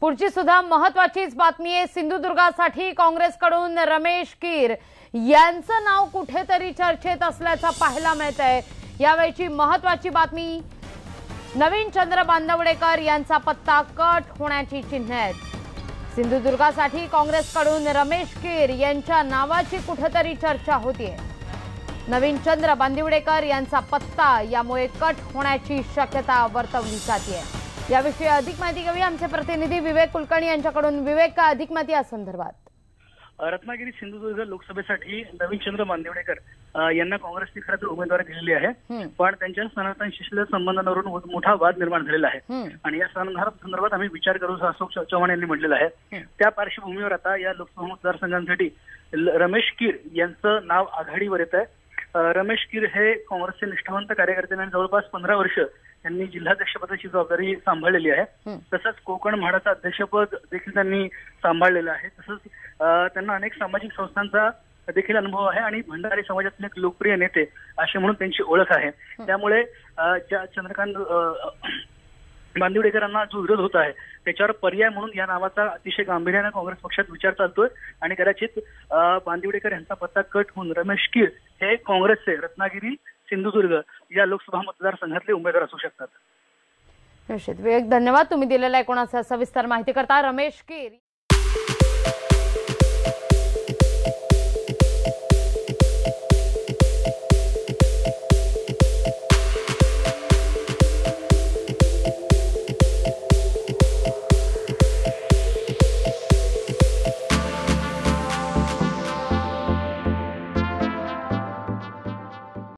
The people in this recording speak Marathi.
पुढची सुद्धा महत्त्वाचीच बातमी आहे। सिंधुदुर्गासाठी काँग्रेसकडून रमेश कीर यांचं नाव कुठेतरी चर्चेत असल्याचं पाहायला मिळतंय। यावेळची महत्त्वाची बातमी, नवीन चंद्र बांदिवडेकर यांचा पत्ता कट होण्याची चिन्ह आहेत। सिंधुदुर्गासाठी काँग्रेसकडून रमेश कीर यांच्या नावाची कुठेतरी चर्चा होतीये। नवीन चंद्र बांदिवडेकर यांचा पत्ता यामुळे कट होण्याची शक्यता वर्तवली जाते। याविषयी अधिक माहिती घेऊया आमचे प्रतिनिधी विवेक कुलकर्णी यांच्याकडून। विवेक, का अधिक माहिती या संदर्भात? रत्नागिरी सिंधुदुर्ग लोकसभेसाठी नवीन चंद्र बांदिवडेकर यांना काँग्रेसने खरं तर उमेदवारी दिलेली आहे, पण त्यांच्या स्थानार्थांशी संबंधांवरून मोठा वाद निर्माण झालेला आहे आणि या संदर्भात आम्ही विचार करू असं अशोक चव्हाण यांनी म्हटलेलं आहे। त्या पार्श्वभूमीवर आता या लोकसभा मतदारसंघांसाठी रमेश कीर यांचं नाव आघाडीवर येत आहे। रमेश कीर हे काँग्रेसचे निष्ठावंत कार्यकर्ते आणि जवळपास 15 वर्ष त्यांनी जिल्हाध्यक्षपदाची जबाबदारी सांभाळलेली आहे। तसंच कोकण म्हाडाचं अध्यक्षपद देखील त्यांनी सांभाळलेलं आहे। तसंच त्यांना अनेक सामाजिक संस्थांचा देखील अनुभव आहे आणि भंडारी समाजातील एक लोकप्रिय नेते असे म्हणून त्यांची ओळख आहे। त्यामुळे ज्या चंद्रकांत बांदिवडेकरांना जो विरोध होत आहे त्याच्यावर पर्याय म्हणून या नावाचा अतिशय गांभीर्याने काँग्रेस पक्षात विचार चालतोय आणि कदाचित बांदिवडेकर यांचा पत्ता कट होऊन रमेश कीर हे काँग्रेसचे रत्नागिरी सिंधुदुर्ग या लोकसभा मतदारसंघातले उमेदवार असू शकतात। विवेक, धन्यवाद तुम्ही दिलेल्या कोणाचा सविस्तर माहिती करता। रमेश कीर